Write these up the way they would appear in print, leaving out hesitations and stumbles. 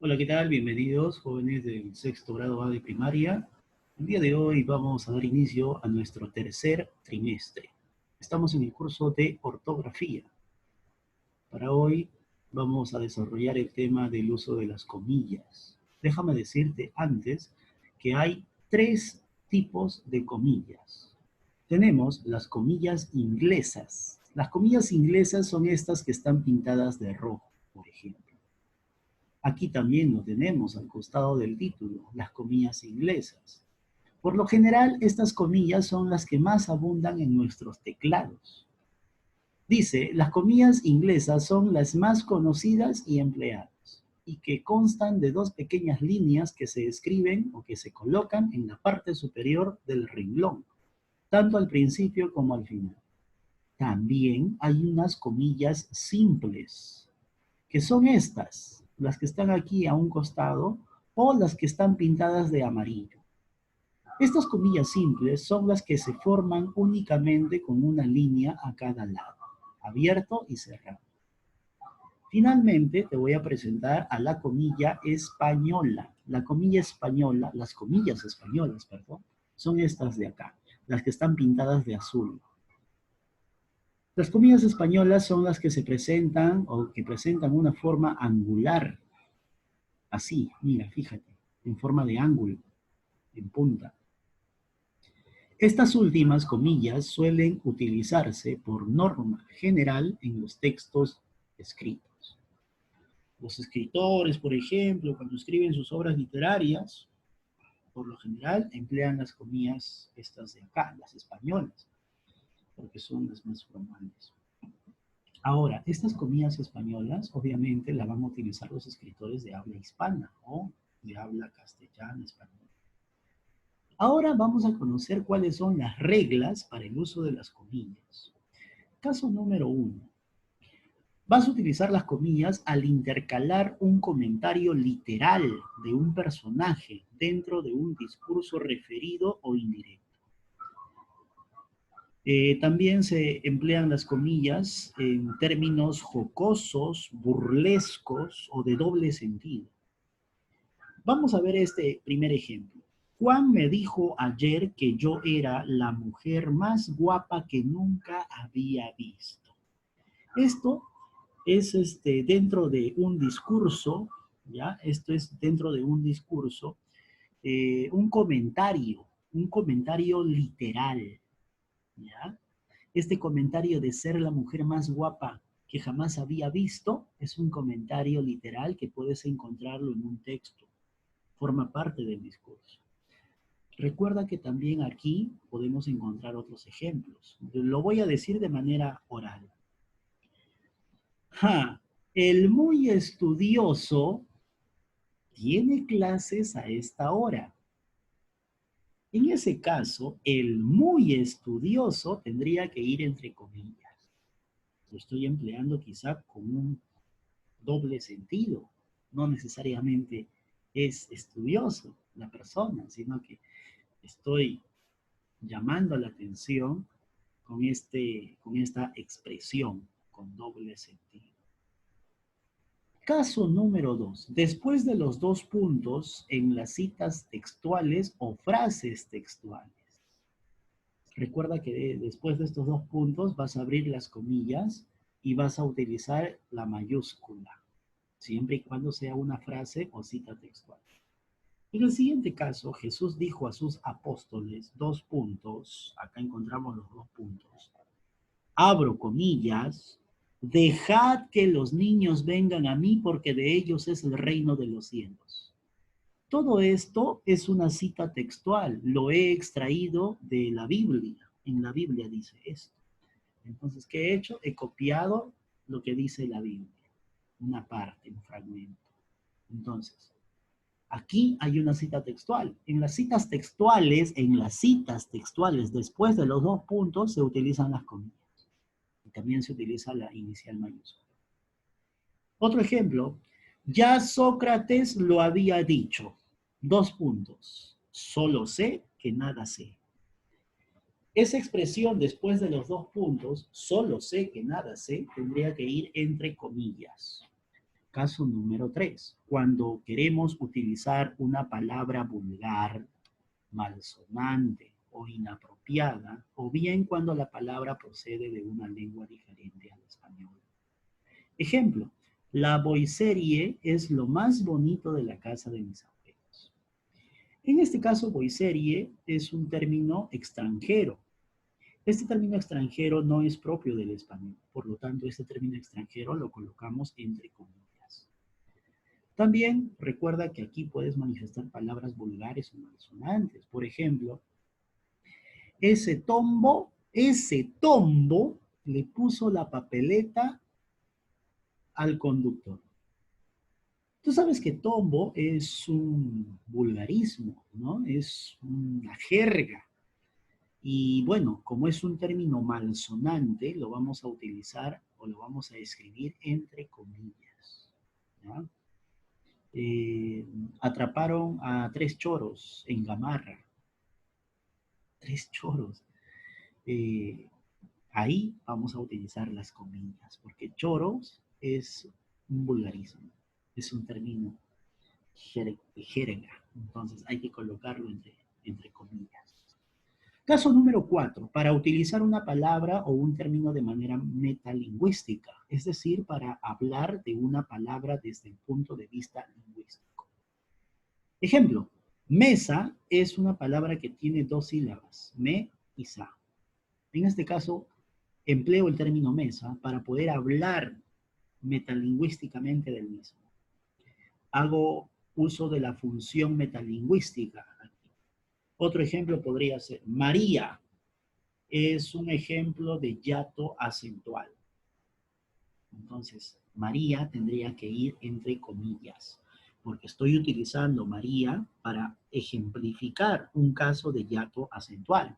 Hola, ¿qué tal? Bienvenidos, jóvenes del sexto grado A de primaria. El día de hoy vamos a dar inicio a nuestro tercer trimestre. Estamos en el curso de ortografía. Para hoy vamos a desarrollar el tema del uso de las comillas. Déjame decirte antes que hay tres tipos de comillas. Tenemos las comillas inglesas. Las comillas inglesas son estas que están pintadas de rojo, por ejemplo. Aquí también lo tenemos al costado del título, las comillas inglesas. Por lo general, estas comillas son las que más abundan en nuestros teclados. Dice, las comillas inglesas son las más conocidas y empleadas, y que constan de dos pequeñas líneas que se escriben o que se colocan en la parte superior del renglón, tanto al principio como al final. También hay unas comillas simples, que son estas, las que están aquí a un costado o las que están pintadas de amarillo. Estas comillas simples son las que se forman únicamente con una línea a cada lado, abierto y cerrado. Finalmente te voy a presentar a la comilla española. La comilla española, las comillas españolas, perdón, son estas de acá, las que están pintadas de azul. Las comillas españolas son las que se presentan o que presentan una forma angular. Así, mira, fíjate, en forma de ángulo, en punta. Estas últimas comillas suelen utilizarse por norma general en los textos escritos. Los escritores, por ejemplo, cuando escriben sus obras literarias, por lo general emplean las comillas estas de acá, las españolas, porque son las más formales. Ahora, estas comillas españolas obviamente las van a utilizar los escritores de habla hispana o de habla castellana, española. Ahora vamos a conocer cuáles son las reglas para el uso de las comillas. Caso número 1. Vas a utilizar las comillas al intercalar un comentario literal de un personaje dentro de un discurso referido o indirecto. También se emplean las comillas en términos jocosos, burlescos o de doble sentido. Vamos a ver este primer ejemplo. Juan me dijo ayer que yo era la mujer más guapa que nunca había visto. Esto es dentro de un discurso, ¿ya? Esto es dentro de un discurso, un comentario literal, ¿ya? Este comentario de ser la mujer más guapa que jamás había visto es un comentario literal que puedes encontrarlo en un texto, forma parte del discurso. Recuerda que también aquí podemos encontrar otros ejemplos. Lo voy a decir de manera oral. El muy estudioso tiene clases a esta hora. En ese caso, el muy estudioso tendría que ir entre comillas. Lo estoy empleando quizá con un doble sentido. No necesariamente es estudioso la persona, sino que estoy llamando la atención con esta expresión, con doble sentido. Caso número 2. Después de los dos puntos en las citas textuales o frases textuales. Recuerda que después de estos dos puntos vas a abrir las comillas y vas a utilizar la mayúscula, siempre y cuando sea una frase o cita textual. En el siguiente caso, Jesús dijo a sus apóstoles, dos puntos, acá encontramos los dos puntos, abro comillas, dejad que los niños vengan a mí porque de ellos es el reino de los cielos. Todo esto es una cita textual, lo he extraído de la Biblia, en la Biblia dice esto. Entonces, ¿qué he hecho? He copiado lo que dice la Biblia, una parte, un fragmento. Entonces, aquí hay una cita textual. En las citas textuales, después de los dos puntos, se utilizan las comillas. Y también se utiliza la inicial mayúscula. Otro ejemplo, ya Sócrates lo había dicho. Dos puntos. Solo sé que nada sé. Esa expresión después de los dos puntos, solo sé que nada sé, tendría que ir entre comillas. Caso número 3. Cuando queremos utilizar una palabra vulgar, malsonante o inapropiada, o bien cuando la palabra procede de una lengua diferente al español. Ejemplo, la boiserie es lo más bonito de la casa de mis abuelos. En este caso, boiserie es un término extranjero. Este término extranjero no es propio del español, por lo tanto, este término extranjero lo colocamos entre comillas. También recuerda que aquí puedes manifestar palabras vulgares o malsonantes. Por ejemplo, ese tombo le puso la papeleta al conductor. Tú sabes que tombo es un vulgarismo, ¿no? Es una jerga. Y bueno, como es un término malsonante, lo vamos a utilizar o lo vamos a escribir entre comillas. ¿Ya? Atraparon a 3 choros en Gamarra. 3 choros. Eh, Ahí vamos a utilizar las comillas, porque choros es un vulgarismo, es un término jerga, entonces hay que colocarlo entre comillas. Caso número 4, para utilizar una palabra o un término de manera metalingüística, es decir, para hablar de una palabra desde el punto de vista lingüístico. Ejemplo, mesa es una palabra que tiene 2 sílabas, me y sa. En este caso, empleo el término mesa para poder hablar metalingüísticamente del mismo. Hago uso de la función metalingüística aquí. Otro ejemplo podría ser María. Es un ejemplo de hiato acentual. Entonces, María tendría que ir entre comillas, porque estoy utilizando María para ejemplificar un caso de hiato acentual.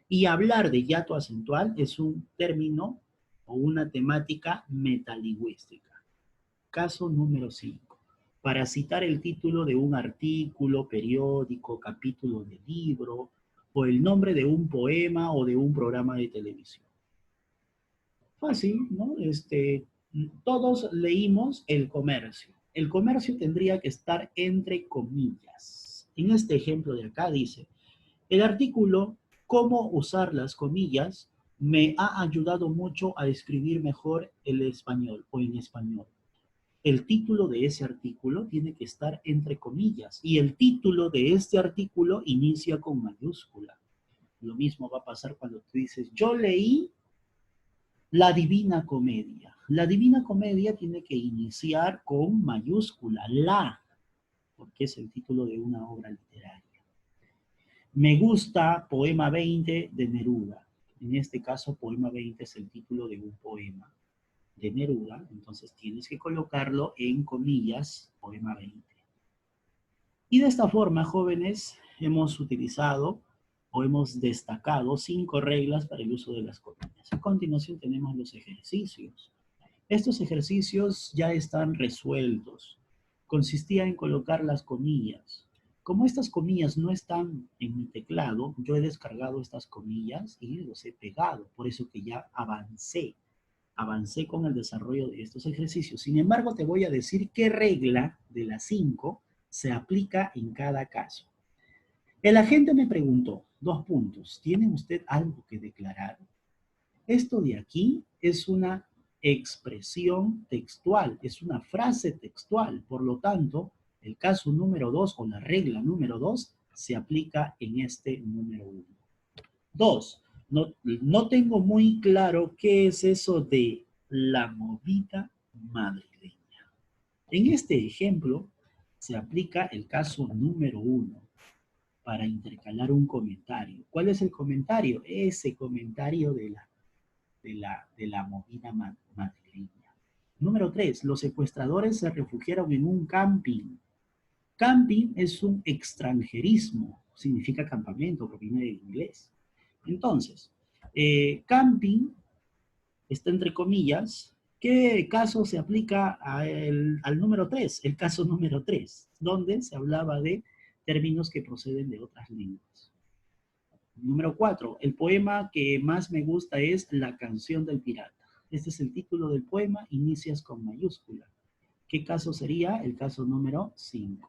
Y hablar de hiato acentual es un término o una temática metalingüística. Caso número 5. Para citar el título de un artículo, periódico, capítulo de libro, o el nombre de un poema o de un programa de televisión. Fácil, ¿no? Todos leímos El Comercio. El comercio tendría que estar entre comillas. En este ejemplo de acá dice, el artículo Cómo usar las comillas me ha ayudado mucho a escribir mejor el español o en español. El título de ese artículo tiene que estar entre comillas y el título de este artículo inicia con mayúscula. Lo mismo va a pasar cuando tú dices, yo leí La Divina Comedia. La Divina Comedia tiene que iniciar con mayúscula, la, porque es el título de una obra literaria. Me gusta Poema 20 de Neruda. En este caso, Poema 20 es el título de un poema de Neruda, entonces tienes que colocarlo en comillas, Poema 20. Y de esta forma, jóvenes, hemos utilizado o hemos destacado 5 reglas para el uso de las comillas. A continuación tenemos los ejercicios. Estos ejercicios ya están resueltos. Consistía en colocar las comillas. Como estas comillas no están en mi teclado, yo he descargado estas comillas y los he pegado. Por eso que ya avancé con el desarrollo de estos ejercicios. Sin embargo, te voy a decir qué regla de las 5 se aplica en cada caso. El agente me preguntó, 2 puntos, ¿tiene usted algo que declarar? Esto de aquí es una expresión textual, es una frase textual. Por lo tanto, el caso número 2 o la regla número 2 se aplica en este número 1. 2. No tengo muy claro qué es eso de la movida madrileña. En este ejemplo se aplica el caso número 1 para intercalar un comentario. ¿Cuál es el comentario? Ese comentario de la movida madrileña. Número 3. Los secuestradores se refugiaron en un camping. Camping es un extranjerismo, significa campamento, proviene del inglés. Entonces, camping está entre comillas. ¿Qué caso se aplica al número 3? El caso número 3, donde se hablaba de términos que proceden de otras lenguas. Número 4, el poema que más me gusta es La canción del pirata. Este es el título del poema, inicias con mayúscula. ¿Qué caso sería? El caso número 5.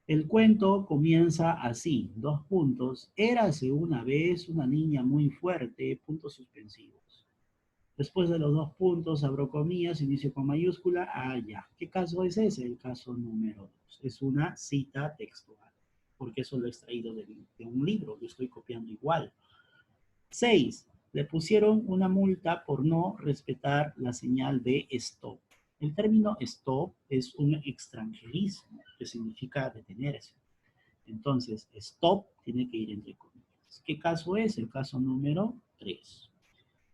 El cuento comienza así, dos puntos. Érase una vez una niña muy fuerte, puntos suspensivos. Después de los dos puntos, abro comillas, inicio con mayúscula, ya. ¿Qué caso es ese? El caso número 2. Es una cita textual, porque eso lo he extraído de un libro, lo estoy copiando igual. 6. Le pusieron una multa por no respetar la señal de stop. El término stop es un extranjerismo que significa detenerse. Entonces, stop tiene que ir entre comillas. ¿Qué caso es? El caso número 3.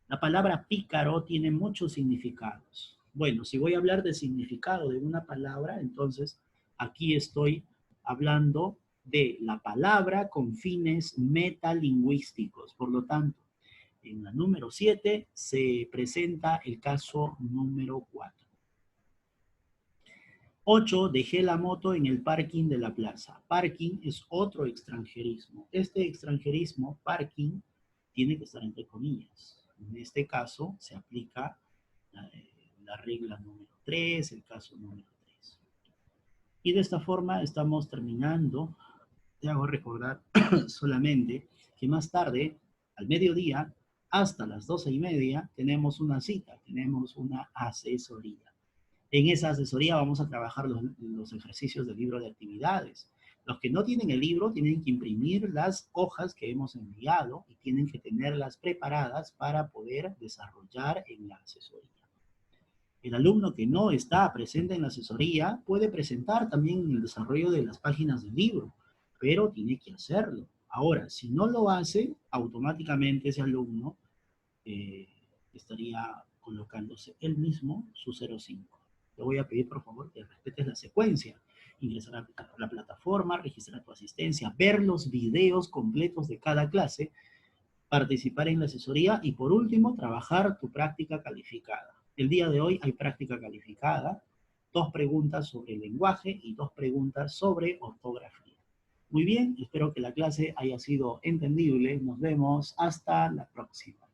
La palabra pícaro tiene muchos significados. Bueno, si voy a hablar del significado de una palabra, entonces aquí estoy hablando de la palabra con fines metalingüísticos. Por lo tanto, en la número 7 se presenta el caso número 4. 8. Dejé la moto en el parking de la plaza. Parking es otro extranjerismo. Este extranjerismo, parking, tiene que estar entre comillas. En este caso se aplica la regla número 3, el caso número 3. Y de esta forma estamos terminando. Te hago recordar solamente que más tarde, al mediodía, hasta las 12:30, tenemos una cita, tenemos una asesoría. En esa asesoría vamos a trabajar los ejercicios del libro de actividades. Los que no tienen el libro tienen que imprimir las hojas que hemos enviado y tienen que tenerlas preparadas para poder desarrollar en la asesoría. El alumno que no está presente en la asesoría puede presentar también el desarrollo de las páginas del libro, pero tiene que hacerlo. Ahora, si no lo hace, automáticamente ese alumno eh, estaría colocándose él mismo su 0,5. Te voy a pedir, por favor, que respetes la secuencia. Ingresar a la plataforma, registrar tu asistencia, ver los videos completos de cada clase, participar en la asesoría y, por último, trabajar tu práctica calificada. El día de hoy hay práctica calificada, 2 preguntas sobre el lenguaje y 2 preguntas sobre ortografía. Muy bien, espero que la clase haya sido entendible. Nos vemos hasta la próxima.